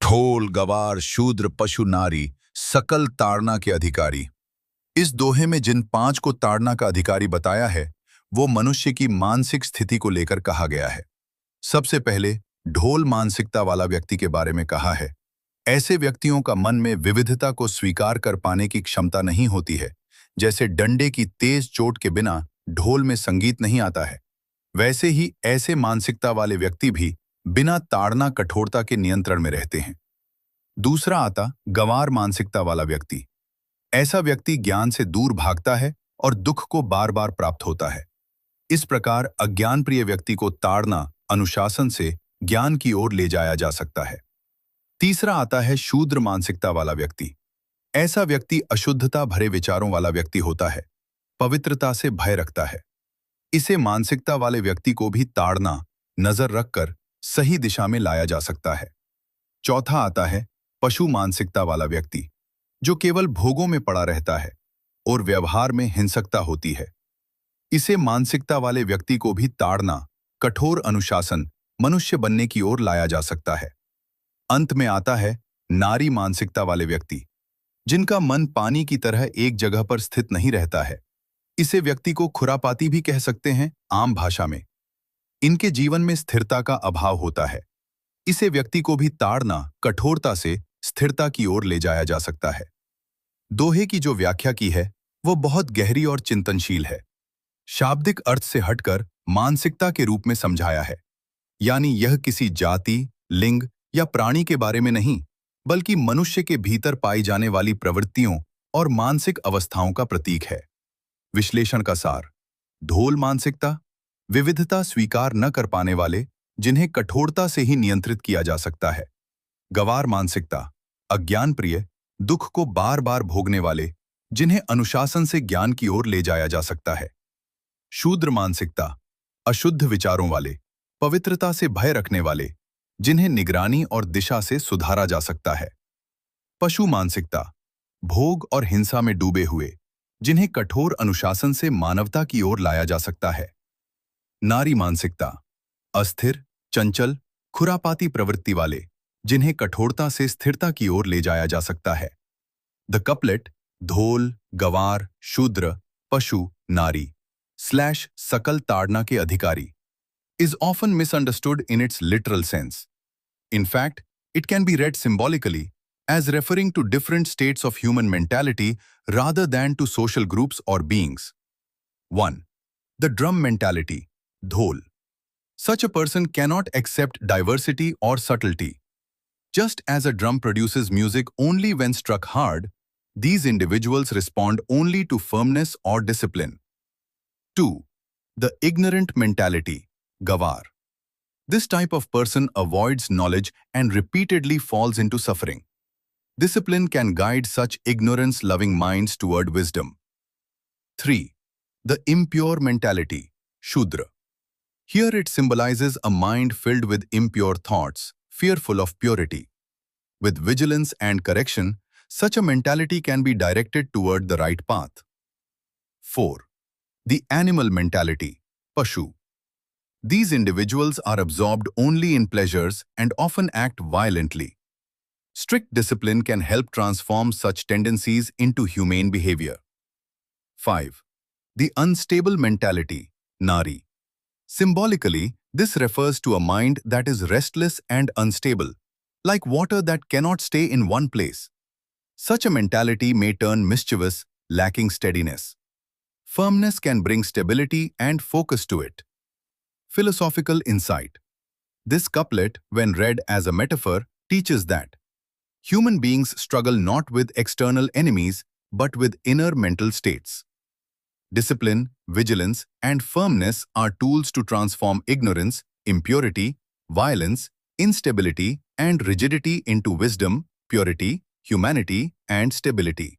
ढोल गवार शूद्र पशु नारी सकल ताड़ना के अधिकारी। इस दोहे में जिन पांच को ताड़ना का अधिकारी बताया है वो मनुष्य की मानसिक स्थिति को लेकर कहा गया है। सबसे पहले ढोल मानसिकता वाला व्यक्ति के बारे में कहा है। ऐसे व्यक्तियों का मन में विविधता को स्वीकार कर पाने की क्षमता नहीं होती है। जैसे डंडे की तेज चोट के बिना ढोल में संगीत नहीं आता है, वैसे ही ऐसे मानसिकता वाले व्यक्ति भी बिना ताड़ना कठोरता के नियंत्रण में रहते हैं। दूसरा आता गंवार मानसिकता वाला व्यक्ति। ऐसा व्यक्ति ज्ञान से दूर भागता है और दुख को बार बार प्राप्त होता है। इस प्रकार अज्ञान प्रिय व्यक्ति को ताड़ना अनुशासन से ज्ञान की ओर ले जाया जा सकता है। तीसरा आता है शूद्र मानसिकता वाला व्यक्ति। ऐसा व्यक्ति अशुद्धता भरे विचारों वाला व्यक्ति होता है, पवित्रता से भय रखता है। इसे मानसिकता वाले व्यक्ति को भी ताड़ना नजर रखकर सही दिशा में लाया जा सकता है। चौथा आता है पशु मानसिकता वाला व्यक्ति, जो केवल भोगों में पड़ा रहता है और व्यवहार में हिंसकता होती है। इसे मानसिकता वाले व्यक्ति को भी ताड़ना कठोर अनुशासन मनुष्य बनने की ओर लाया जा सकता है। अंत में आता है नारी मानसिकता वाले व्यक्ति, जिनका मन पानी की तरह एक जगह पर स्थित नहीं रहता है। इसे व्यक्ति को खुरापाती भी कह सकते हैं आम भाषा में। इनके जीवन में स्थिरता का अभाव होता है। इसे व्यक्ति को भी ताड़ना कठोरता से स्थिरता की ओर ले जाया जा सकता है। दोहे की जो व्याख्या की है वो बहुत गहरी और चिंतनशील है। शाब्दिक अर्थ से हटकर मानसिकता के रूप में समझाया है। यानी यह किसी जाति, लिंग या प्राणी के बारे में नहीं, बल्कि मनुष्य के भीतर पाई जाने वाली प्रवृत्तियों और मानसिक अवस्थाओं का प्रतीक है। विश्लेषण का सार: ढोल मानसिकता विविधता स्वीकार न कर पाने वाले, जिन्हें कठोरता से ही नियंत्रित किया जा सकता है। गंवार मानसिकता अज्ञान प्रिय, दुख को बार बार भोगने वाले, जिन्हें अनुशासन से ज्ञान की ओर ले जाया जा सकता है। शूद्र मानसिकता अशुद्ध विचारों वाले, पवित्रता से भय रखने वाले, जिन्हें निगरानी और दिशा से सुधारा जा सकता है। पशु मानसिकता भोग और हिंसा में डूबे हुए, जिन्हें कठोर अनुशासन से मानवता की ओर लाया जा सकता है। नारी मानसिकता अस्थिर, चंचल, खुरापाती प्रवृत्ति वाले, जिन्हें कठोरता से स्थिरता की ओर ले जाया जा सकता है। द कपलेट ढोल गंवार शूद्र पशु नारी / सकल ताड़ना के अधिकारी is often misunderstood in its literal sense. In fact, it can be read symbolically as referring to different states of human mentality rather than to social groups or beings. 1. The drum mentality, dhol. Such a person cannot accept diversity or subtlety. Just as a drum produces music only when struck hard, these individuals respond only to firmness or discipline. 2. The ignorant mentality, gawar. This type of person avoids knowledge and repeatedly falls into suffering. Discipline can guide such ignorance-loving minds toward wisdom. 3. The impure mentality, shudra. Here it symbolizes a mind filled with impure thoughts, fearful of purity. With vigilance and correction, such a mentality can be directed toward the right path. 4. The animal mentality, pashu. These individuals are absorbed only in pleasures and often act violently. Strict discipline can help transform such tendencies into humane behavior. 5. The unstable mentality, nari. Symbolically, this refers to a mind that is restless and unstable, like water that cannot stay in one place. Such a mentality may turn mischievous, lacking steadiness. Firmness can bring stability and focus to it. Philosophical insight. This couplet, when read as a metaphor, teaches that human beings struggle not with external enemies, but with inner mental states. Discipline, vigilance, and firmness are tools to transform ignorance, impurity, violence, instability, and rigidity into wisdom, purity, humanity, and stability.